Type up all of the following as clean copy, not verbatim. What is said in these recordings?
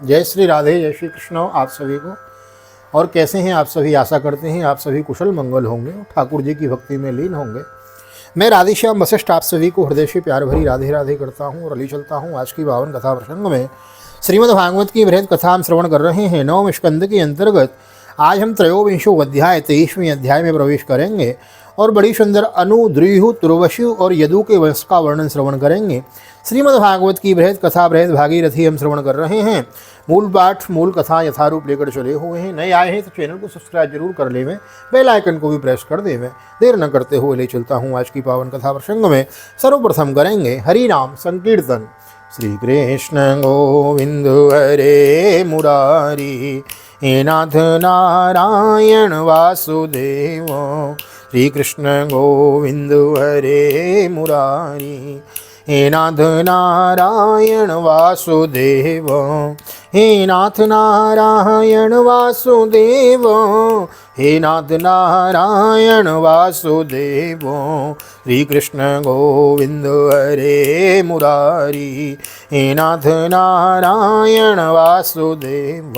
जय श्री राधे, जय श्री कृष्ण आप सभी को। और कैसे हैं आप सभी? आशा करते हैं आप सभी कुशल मंगल होंगे और ठाकुर जी की भक्ति में लीन होंगे। मैं राधेश्याम वशिष्ठ आप सभी को हृदय से प्यार भरी राधे राधे करता हूँ और अली चलता हूँ आज की पावन कथा प्रसंग में। श्रीमद् भागवत की बृहद कथा हम श्रवण कर रहे हैं। 9वें स्कंद के अंतर्गत आज हम त्रयोविंशो अध्याय 23वें अध्याय में प्रवेश करेंगे और बड़ी सुंदर अनु, द्रुहु, तुर्वशु और यदु के वंश का वर्णन श्रवण करेंगे। श्रीमद् भागवत की बृहद कथा बृहद भागीरथी हम श्रवण कर रहे हैं। मूल पाठ मूल कथा यथारूप लेकर चले हुए हैं। नए आए हैं तो चैनल को सब्सक्राइब जरूर कर लेवें, बेल आइकन को भी प्रेस कर देवें। देर न करते हुए ले चलता हूँ आज की पावन कथा प्रसंग में। सर्वप्रथम करेंगे हरि नाम संकीर्तन। श्री कृष्ण गोविंद हरे मुरारी, हे नाथ नारायण वासुदेव। श्री कृष्ण गोविंद हरे मुरारी, हे नाथ नारायण वासुदेव। हे नाथ नारायण वासुदेव, हे नाथ नारायण वासुदेव। श्री कृष्ण गोविंद हरे मुरारी, हे नाथ नारायण वासुदेव।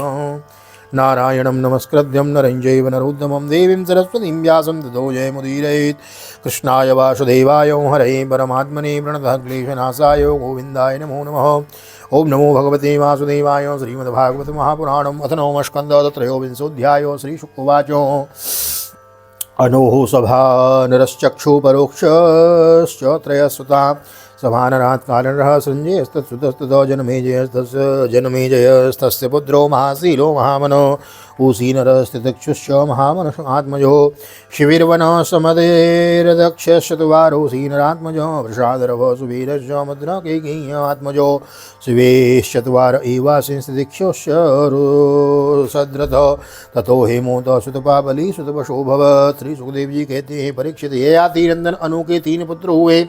नारायणं नमस्कृत्यं नरं चैव नरोत्तमं देवीं सरस्वतीं व्यासं ततो जयमुदीरयेत्। कृष्णाय वासुदेवाय हरये परमात्मने प्रणतः क्लेशनाशाय गोविन्दाय नमो नमः। ओम नमो भगवते वासुदेवाय। श्रीमद्भागवत महापुराणम् अथ नवमः स्कन्धः त्रयोविंशोऽध्यायो। श्रीशुक उवाच। अनोः सभा नरश्चक्षु परोक्षश्च त्रयस्वता सभानरात् कालनरः सञ्जयस्तत्सुतस्ततो जनमेजयस्तस्य पुत्रो महाशीलो महामनो उसीनरस्थितक्षुश्च महामनः आत्मजो शिविर्वनः समदेरदक्षश्चत्वारो सीनरात्मजो वृषादरवः सुवीरश्च मद्रकैकेयी आत्मजो शिवेश्चत्वार एवासिंस्थितिक्षुश्च सद्रथः ततो हेमोत सुतपाबली सुतपशो भवत्। श्री सुखदेव जी कहते हैं, परीक्षित ययाति नंदन अनु के 3 पुत्र हुए,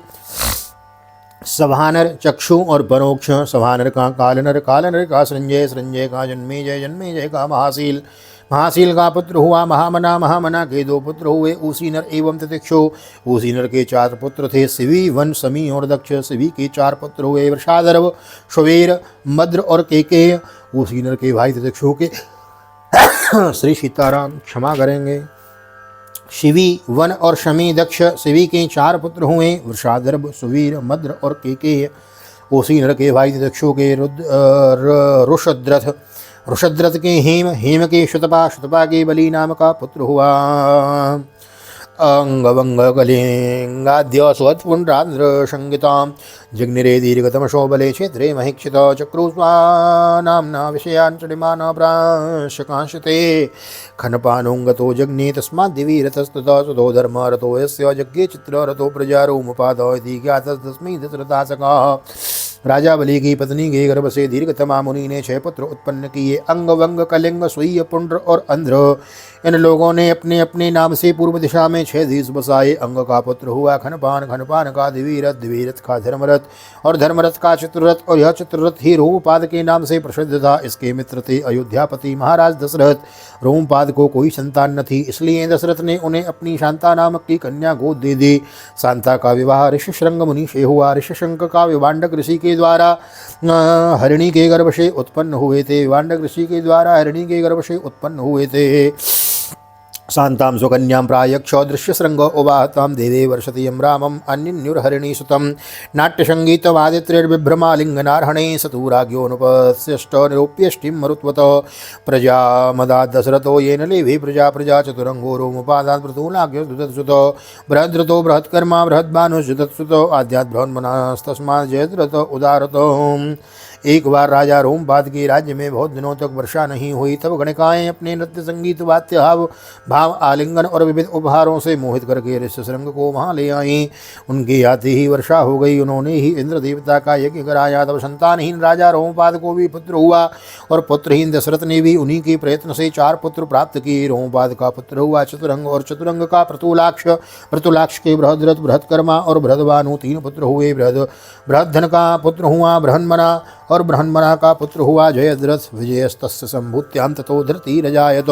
सभानर, चक्षु और परोक्ष। सभानर का कालनर, कालनर का संजय, संजय का जन्मेजय, जन्मेजय का महाशील, महाशील का पुत्र हुआ महामना, महामना के 2 पुत्र हुए, उसीनर एवं तितिक्षु। उसीनर के 4 पुत्र थे, शिवी, वन, समी और दक्ष। शिवी के 4 पुत्र हुए, वृषादर्भ, श्वेर, मद्र और केकेय। उसीनर के भाई तितिक्षु के श्री सीताराम क्षमा करेंगे। शिवी, वन और शमी, दक्ष। शिवी के 4 पुत्र हुए, वृषादर्भ, सुवीर, मद्र और केकेय। उसीनर के भाई तितिक्षु के रुषद्रथ, रुषद्रथ के हेम, हेम के शुतपा, शुतपा के बली नाम का पुत्र हुआ। अंगवंग कलिंगाद्य स्वत्पुण्ड्राद्र संगीतां जिग्निरे दीर्घतमशो बले क्षेत्रे महीक्षित चक्रुस्वानाम्ना विषयान् चडिमान प्रांशकांशते खनपानोंगतो जग्ने तस्माद्दिवीरतस्ततः सुतो धर्मरतो यस्य यज्ञे चित्ररतो प्रजारोमुपादः इति ज्ञातस्तस्मै दशरथासकः। राजा बलि की पत्नी के गर्भ से दीर्घतमा मुनि ने 6 पुत्र उत्पन्न किए। अंग, वंग, कलिंग, सुई, पुंड्र और अंध्र। इन लोगों ने अपने अपने नाम से पूर्व दिशा में 6 देश बसाए। अंग का पुत्र हुआ खनपान, खनपान का दिवीरथ, दिवीरथ का धर्मरथ और धर्मरथ का चित्ररथ, और यह चित्ररथ ही रोमपाद के नाम से प्रसिद्ध था। इसके मित्र थे अयोध्यापति महाराज दशरथ। रोमपाद को कोई संतान न थी, इसलिए दशरथ ने उन्हें अपनी शांता नामक की कन्या गोद दे दी। शांता का विवाह ऋषिशृंग मुनि से हुआ। ऋषिशृंग का विवांडक ऋषि के द्वारा हरिणी के गर्भ से उत्पन्न हुए थे। विवांडक ऋषि के द्वारा हरिणी के गर्भ से उत्पन्न हुए थे। शांतां सुकन्यां प्रायक्ष दृश्यशृंग उवाहतां देवे वर्षतीयं रामम् अन्यन्युर्हरिणी सुतं नाट्यसङ्गीतवादित्रिर्बिभ्रमालिङ्गनार्हणे सतुराज्ञोऽनुपस्यष्ट निरूप्यष्टिं मरुत्वत प्रजामदात् दशरथो येन लेभे प्रजा प्रजा चतुरङ्गो रोमपादात् पृथुलाज्ञस्तुतत्सुत बृहद्रथो बृहत्कर्मा बृहद्भानुस्तुतत्सुत आद्यात् बृहन्मनस्तस्मात् जयद्रथ उदारत। एक बार राजा रोमपाद के राज्य में बहुत दिनों तक वर्षा नहीं हुई। तब गणिकाएं अपने नृत्य, संगीत, वाद्य, भाव, आलिंगन और विविध उपहारों से मोहित करके ऋष्यशृंग को वहां ले आईं। उनके आते ही वर्षा हो गई। उन्होंने ही इंद्र देवता का यज्ञ कराया। तब संतानहीन राजा रोमपाद को भी पुत्र हुआ और पुत्रहीन दशरथ ने भी उन्हीं के प्रयत्न से 4 पुत्र प्राप्त किए। रोमपाद का पुत्र हुआ चतुरंग और चतुरंग का पृथुलाक्ष। पृथुलाक्ष के बृहद्रथ, बृहत्कर्मा और बृहद्भानु 3 पुत्र हुए। बृहद्धन का पुत्र हुआ बृहन्मना और बृहन्मना का पुत्र हुआ जयद्रथ। विजयस्तस्य संभूत्यां ततो धृतिरजायत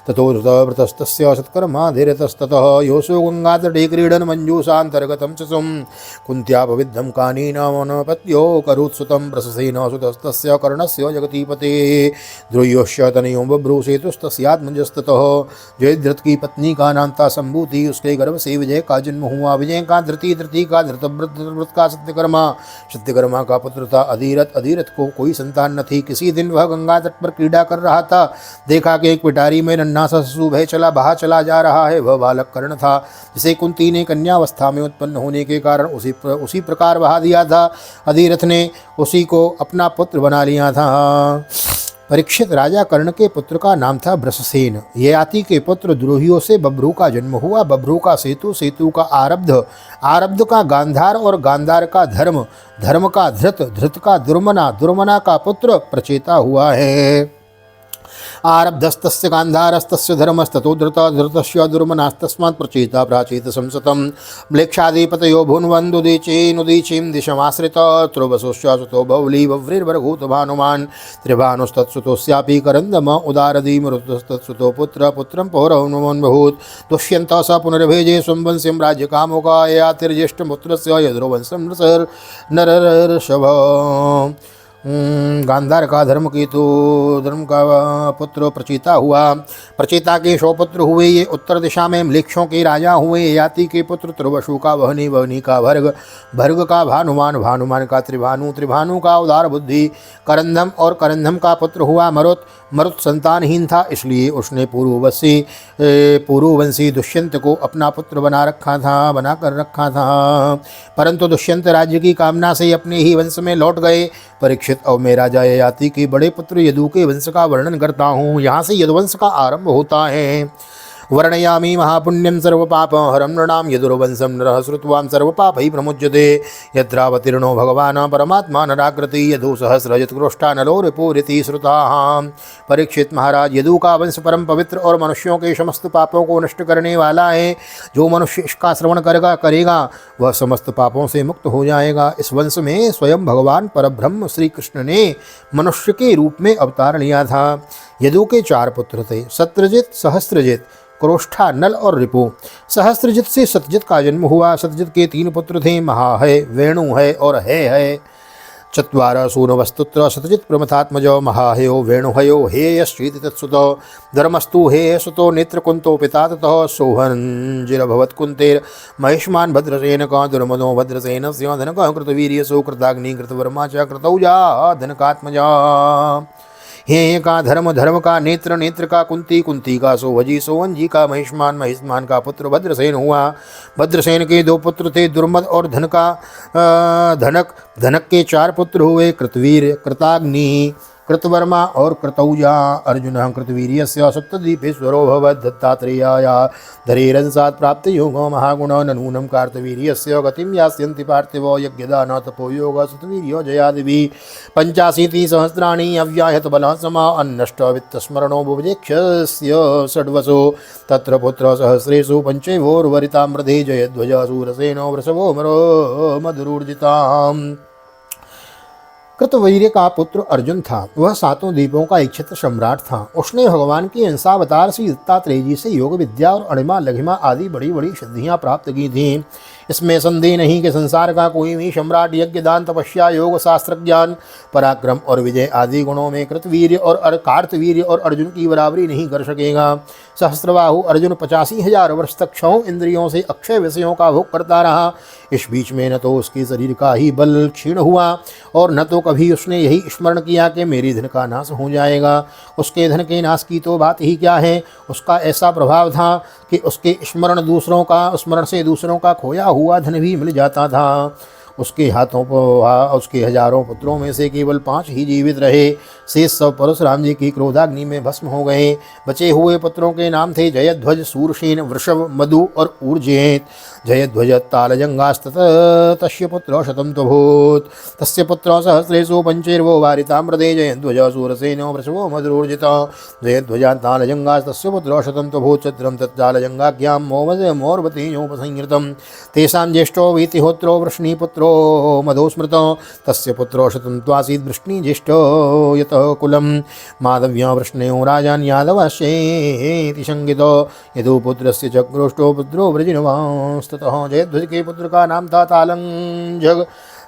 ततो धृतव्रतस्तस्य सत्कर्माधिरतस्ततः योऽसो गंगातटे क्रीडन् मञ्जूषान्तर्गतं च सुं कुन्त्यापविद्धं कानीनामनपत्यो करुत्सुतं प्रशसेन सुतस्तस्य कर्णस्य जगतीपते द्रोह्योश्च तनयो बभ्रूसेतुस्तस्यात्मजस्ततः। जयद्रथ की पत्नी का नाम था संभूति, उसके गर्भ से विजय का जन्म हुआ। विजय का धृति, धृति का धृतव्रत का सत्यकर्मा, सत्यकर्मा का पुत्र था अधीरथ। अधीरथ को कोई संतान न थी। किसी दिन वह गंगा तट पर क्रीड़ा कर रहा था। देखा कि एक पिटारी में नन्हा सा शिशु भय चला बाहर चला जा रहा है। वह बालक कर्ण था, जिसे कुंती ने कन्यावस्था में उत्पन्न होने के कारण उसी प्रकार बहा दिया था। अधीरथ ने उसी को अपना पुत्र बना लिया था। परीक्षित राजा कर्ण के पुत्र का नाम था ब्रससेन। ययाति के पुत्र द्रोहियों से बभ्रू का जन्म हुआ। बभ्रू का सेतु, सेतु का आरब्ध, आरब्ध का गांधार और गांधार का धर्म, धर्म का धृत, धृत का दुर्मना, दुर्मना का पुत्र प्रचेता हुआ है। आरब्धस्तस्य गांधारस्तस्य धर्मस्ततो धृता धृतस्य दुर्मनास्तस्मात् प्रचेता प्राचेत संसतं म्लेच्छाधिपतयो भुन्वन्दुदीचीनुदीचीं दिशमाश्रित ध्रुवसुश्च सुतो बौली बव्रीर्भरभूत भानुमान् त्रिभानुस्तत्सुतोऽस्यापि करन्दम उदारधीमरुतस्तत्सुतो पुत्र पुत्रं पौरवन्मभूत् दुष्यन्तः स पुनर्भेजे स्वं वंश्यं राज्यकामुकायातिर्ज्येष्ठपुत्रस्य यदुर्वंशं नरर्षभ। गांधार का धर्म का पुत्र प्रचेता हुआ। प्रचेता के 100 पुत्र हुए। ये उत्तर दिशा में म्लेच्छों के राजा हुए। ययाति के पुत्र त्रुवशु का वहनी, वहनी का भर्ग, भर्ग का भानुमान, भानुमान का त्रिभानु, त्रिभानु का उदार बुद्धि, करंधम और करंधम का पुत्र हुआ मरुत। मरुत संतानहीन था, इसलिए उसने पूर्ववंशी दुष्यंत को अपना पुत्र बना कर रखा था। परंतु दुष्यंत राज्य की कामना से अपने ही वंश में लौट गए। परीक्षित, और मैं राजा ययाति के बड़े पुत्र यदु के वंश का वर्णन करता हूँ। यहाँ से यदुवंश का आरंभ होता है। वर्णयामि महापुण्यं सर्वपापहरं नृणां यदुर्वंशं नरः श्रुत्वां सर्वपापैः प्रमुच्यते यत्रावतीर्णो भगवान् परमात्मा नराकृति यदु सहस्रजत्कृष्टा नलो रिपुरिति श्रुताः। परीक्षित महाराज, यदु का वंश परम पवित्र और मनुष्यों के समस्त पापों को नष्ट करने वाला है। जो मनुष्य इसका श्रवण करेगा वह समस्त पापों से मुक्त हो जाएगा। इस वंश में स्वयं भगवान परब्रह्म श्री कृष्ण ने मनुष्य के रूप में अवतार लिया था। यदु के 4 पुत्र थे, सत्रजित, सहस्त्रजित, क्रोष्ठा, नल और रिपु। सहस्त्रजित से सतजित का जन्म हुआ। सतजित के 3 पुत्र थे, महा है, वेणु है और है। चत्वार सूनवस्तुत्र सतजित प्रमथात्मजो महाहयो वेणुहयो हेयश्चेति तत्सुतो धर्मस्तु हेयसुतो नेत्रकुंतो पिता ततः सोहंजिरभवत् कुंतेर महिष्मान् भद्रसेनकः दुर्मदो भद्रसेनस्य धनकः कृतवीर्यसो कृताग्नि कृतवर्मा च कृतौजा धनकात्मजा। हेय का धर्म, धर्म का नेत्र, नेत्र का कुंती, कुंती का सोवजी, सोवंजी का महिष्मान, महिष्मान का पुत्र भद्रसेन हुआ। भद्रसेन के 2 पुत्र थे, दुर्मद और धनक। धनक के 4 पुत्र हुए, कृतवीर, कृताग्नि, कृतवर्मा और कृतौजा। अर्जुन कृतवीर्यस्य सप्तद्वीपेश्वरो भवत् दत्तात्रेयाया धरेरंसात् प्राप्त योगो महागुण ननूनं कार्तवीर्यस्य गतिं यास्यन्ति पार्थिवो यज्ञदान तपोयोग सतवीर्यो जयादिभिः 85 सहस्राणि अव्याहत बलः समा अन्नष्ट वित्तस्मरणो बुभुजेक्षस्य षड्वसो तत्र पुत्र सहस्रेषु पंचैवोर्वरितामृधे जयध्वज सूरसेनो वृषभो मरो मधुरूर्जिताम्। कृतवीर्य का पुत्र अर्जुन था। वह 7 द्वीपों का इच्छित सम्राट था। उसने भगवान के अंशावतार श्री दत्तात्रेय जी से योग विद्या और अणिमा लघिमा आदि बड़ी बड़ी सिद्धियां प्राप्त की थीं। इसमें संदेह नहीं कि संसार का कोई भी सम्राट यज्ञ, दान, तपस्या, योग, शास्त्र ज्ञान, पराक्रम और विजय आदि गुणों में कृतवीर्य और कार्तवीर्य और अर्जुन की बराबरी नहीं कर सकेगा। सहस्त्रबाहु अर्जुन 85,000 वर्ष तक 6 इंद्रियों से अक्षय विषयों का भोग करता रहा। इस बीच में न तो उसके शरीर का ही बल क्षीण हुआ और न तो कभी उसने यही स्मरण किया कि मेरी धन का नाश हो जाएगा। उसके धन के नाश की तो बात ही क्या है। उसका ऐसा प्रभाव था कि उसके स्मरण से दूसरों का खोया हुआ धन भी मिल जाता था। उसके उसके हजारों पुत्रों में से केवल 5 ही जीवित रहे। शेष सब परशुराम जी की क्रोधाग्नि में भस्म हो गए। बचे हुए पुत्रों के नाम थे जयध्वज, सूरसेन, वृषभ, मधु और ऊर्जेत। जयध्वज तालजंगास्तस्य पुत्र शतं तभूत् तस्य पुत्र सहस्रेषु पंचैर्वो वारितामृते जयध्वज सूरसेनो वृषभो मधुरूर्जितः। जयध्वज तालजंगास्तस्य पुत्र शतं तभूत् चत्रं तत्तालजंगाख्यां मोर्वतीयोपसंहृतं तेषां ज्येष्ठो वीतिहोत्रो वृष्णीपुत्र पुत्रो मधुस्मृतो तस्य पुत्रो शतन्त्वासीत् वृष्णिज्येष्ठो यतः कुलं माधव्या वृष्णयो राजान् यादवश्चेति शङ्कितो यदुपुत्रस्य चक्रोष्टो पुत्रो वृजिनवांस्ततः। जयध्वज के पुत्र का नाम था तालजंग।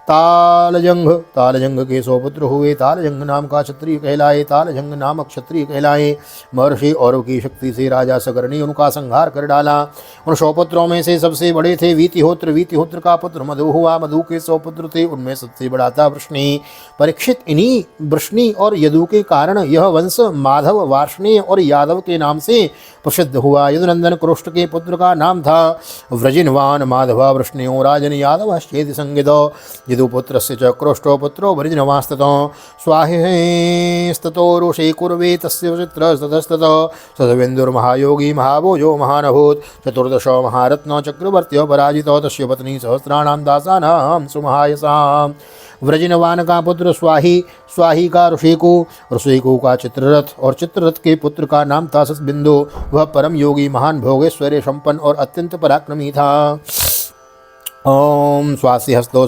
तालजंग के 100 पुत्र हुए। तालजंग नाम का क्षत्रिय कहलाए। तालजंग नामक क्षत्रिय कहलाए। महर्षि औरव की शक्ति से राजा सगर ने उनका संहार कर डाला। उन 100 पुत्रों में से सबसे बड़े थे वीतिहोत्र। वीतिहोत्र का पुत्र मधु हुआ। मधु के 100 पुत्र थे, उनमें सबसे बड़ा था वृष्णि। परीक्षित इन्हीं वृष्णि और यदु के कारण यह वंश माधव, वार्ष्णेय और यादव के नाम से प्रसिद्ध हुआ। यदुनंदन कृष्ण के पुत्र का नाम था व्रजिनवान। माधवा वृष्णियो राजन यादवश्चेति संज्ञितो यदुपुत्रस्य च क्रोष्टो पुत्रो वृजिनवांस्ततो स्वाहेस्ततो रुषे कुर्वे तस्य चित्रस्ततस्ततो सदवेन्दुर्महायोगी महाभोजो महानभूत। 14 महारत्न चक्रवर्त्यो पराजितो तस्य पत्नी सहस्राणां दासानां सुमहायसां। व्रजिनवान का पुत्र स्वाही, स्वाही का ऋषिकु, ऋषिकु का चित्ररथ और चित्ररथ के पुत्र का नाम था ससबिंदु। वह परम योगी, महान भोगेश्वर्य संपन्न और अत्यंत पराक्रमी था। ओम स्वासी हस्तो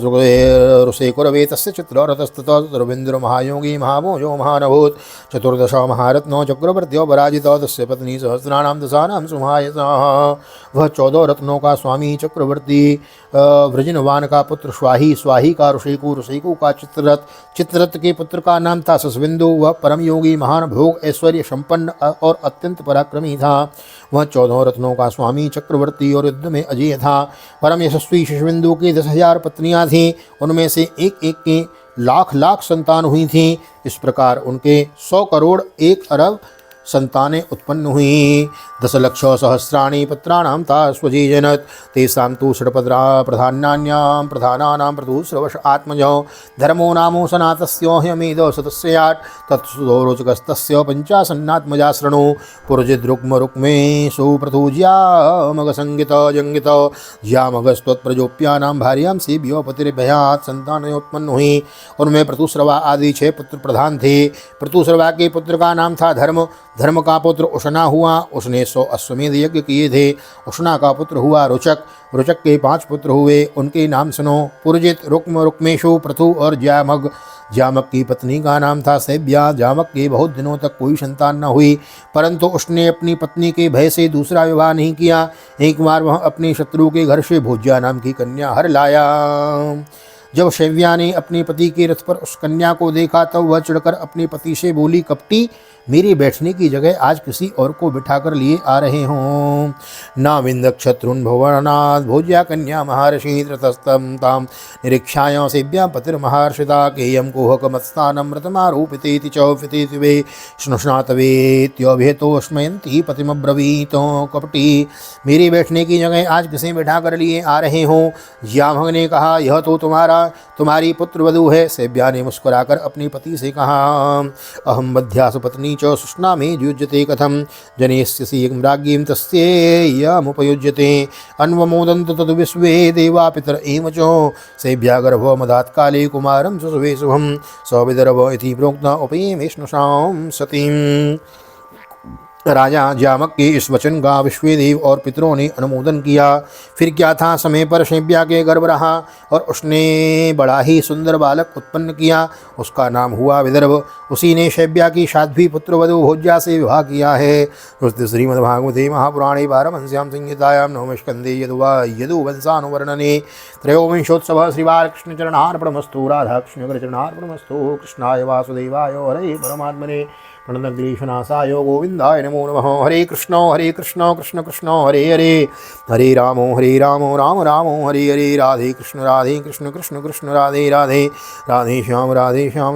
ऋषि कुरवे तस्य चित्ररथस्ततो चतुर्विन्दुर्महायोगी महाभोजो महानभूत। 14 महारत्नो चक्रवर्त्यो पराजितो तस्य पत्नी सहस्राणां दशानां सुमहायसाः। वह 14 रत्नों का स्वामी चक्रवर्ती व्रजिनवान का पुत्र स्वाही, स्वाही का ऋषिकु, ऋषिकु का चित्ररथ, चित्ररथ के पुत्र का नाम था ससबिंदु। वह परम योगी, महान भोग ऐश्वर्य संपन्न और अत्यंत पराक्रमी था। वह 14 रत्नों का स्वामी चक्रवर्ती और युद्ध में अजेय था। परम यशस्वी शशबिंदु की 10,000 पत्नियां थीं, उनमें से एक एक के लाख लाख संतान हुई थीं। इस प्रकार उनके 100 करोड़ 1 अरब संतानें उत्पन्न हुई। 10 लक्ष सहस्राणि पुत्राणां ता स्वजीजनत तेषां तु षट्प्रधानानां प्रधानानां प्रतुस्रवश आत्मजो धर्मो नामो सनातस्य ह्यमेधो शतस्यात् तत्सुरोचकस्तस्य 50 शृणु पुरजिद्रुक्मरुक्मेषु प्रथुज्यामगसंगित जंगित ज्यामगस्त्वत्प्रजोप्यानां भार्यां सेव्यो पतिर्भयात् संतानें उत्पन्न हुई। उनमें प्रतुस्रवा आदि 6 पुत्र प्रधान थे। प्रतुस्रवा के पुत्र का नाम था धर्म। धर्म का पुत्र उष्णा हुआ। उसने 100 अश्वमेध यज्ञ किए थे। उष्णा का पुत्र हुआ रुचक। रुचक के 5 पुत्र हुए, उनके नाम सुनो पुरजित, रुक्म, रुक्मेशु, प्रथु और ज्यामग। ज्यामक की पत्नी का नाम था सेव्या। ज्यामक के बहुत दिनों तक कोई संतान न हुई, परंतु उसने अपनी पत्नी के भय से दूसरा विवाह नहीं किया। एक बार वह अपने शत्रु के घर से भोज्या नाम की कन्या हर लाया। जब शैव्या ने अपने पति के रथ पर उस कन्या को देखा तब वह चिढ़कर अपने पति से बोली, कपटी, मेरी बैठने की जगह आज किसी और को बिठाकर लिए आ रहे हों। ना विंद क्षत्रुन भुवनाथ भोज्या कन्या महर्षि ततस्तम ताम निरीक्षायां सेव्या पतिर्महर्षिता केयम कुहकमत्स्थानं मृतमारूपितेति चौफितेति वे स्नुष्णातवेत्योभेतोष्मयन्ति पतिमब्रवीतो। कपटी, मेरी बैठने की जगह आज किसे बिठा कर लिए आ रहे हों। ज्यामग ने कहा, यह तो तुम्हारी पुत्रवधू है। सेव्या ने मुस्कुराकर अपने पति से कहा, अहम बध्यास पत्नी च सुष्णा में युज्यते कथम जनेष्यसि राज्ञीं तस्येयमुपयुज्यते अन्वमोदन्त तद् विश्वे देवा पितर एव च। सेव्या गर्भो मदात् काले कुमारं सुशुभे शुभं सविदर्भ इति प्रोक्ता उपयेमेष्णुषां सतीम्। राजा ज्यामक के इस वचन का विश्वेदेव और पितरों ने अनुमोदन किया। फिर क्या था, समय पर शैव्या के गर्भ रहा और उसने बड़ा ही सुंदर बालक उत्पन्न किया। उसका नाम हुआ विदर्भ। उसी ने शैव्या की साध्वी पुत्रवधू भोज्या से विवाह किया है। श्रीमद्भागवते महापुराणे पारमहंस्यां संहितायां नवमे स्कन्धे यदुवंशानुवर्णने त्रयोविंशोत्सवः श्रीबालकृष्णचरणार्पणमस्तु। राधाकृष्णचरणार्पणमस्तु। कृष्णाय वासुदेवाय हरे परमात्मने प्रणतग्रीशनाशाय गोविंदाय नमो नमः। हरे कृष्ण कृष्ण कृष्ण हरे हरे, हरे राम राम राम हरे हरे, राधे कृष्ण कृष्ण कृष्ण राधे राधे, राधे श्याम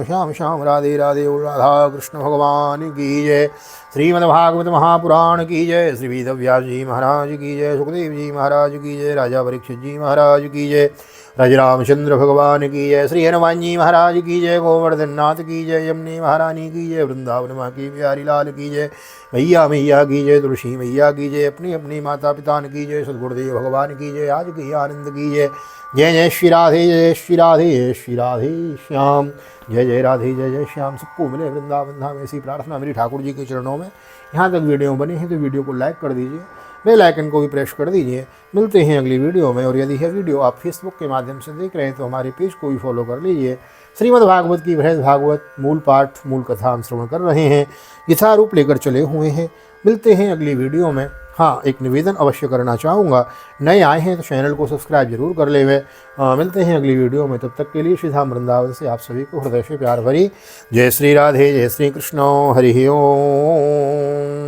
श्याम श्याम राधे राधे। राधा कृष्ण भगवान की जय। श्रीमद्भागवत महापुराण की जय। श्री वेदव्यास जी महाराज की जय। सुखदेव जी महाराज की जय। राजा परीक्षित जी महाराज की जय। रामचंद्र भगवान की जय। श्री हनुमान जी महाराज की जय। गोवर्धन नाथ की जय। यमुने महारानी की जय। वृंदावन माँ की प्यारी लाल की जय। मैया की जय। तुलसी मैया की जय। अपनी अपनी माता पिता की जय। सद्गुरुदेव भगवान की जय। आज की आनंद की जय। जय जय श्री राधे, जय श्री राधे, जय श्री राधे श्याम। जय जय राधे, जय जय श्याम। सबको मिले वृंदावन धाम, ऐसी प्रार्थना मेरी ठाकुर जी के चरणों में। यहाँ तक वीडियो बनी है तो वीडियो को लाइक कर दीजिए। बेल आइकन को भी प्रेस कर दीजिए। मिलते हैं अगली वीडियो में। और यदि यह वीडियो आप फेसबुक के माध्यम से देख रहे हैं तो हमारे पेज को भी फॉलो कर लीजिए। श्रीमद् भागवत की बृहद भागवत मूल पाठ मूल कथा हम श्रवण कर रहे हैं, यथारूप लेकर चले हुए हैं। मिलते हैं अगली वीडियो में। हाँ, एक निवेदन अवश्य करना चाहूँगा, नए आए हैं तो चैनल को सब्सक्राइब जरूर कर ले। मिलते हैं अगली वीडियो में, तब तक के लिए श्री धाम वृंदावन से आप सभी को हृदय से प्यार भरी जय श्री राधे, जय श्री कृष्ण, हरि ओम।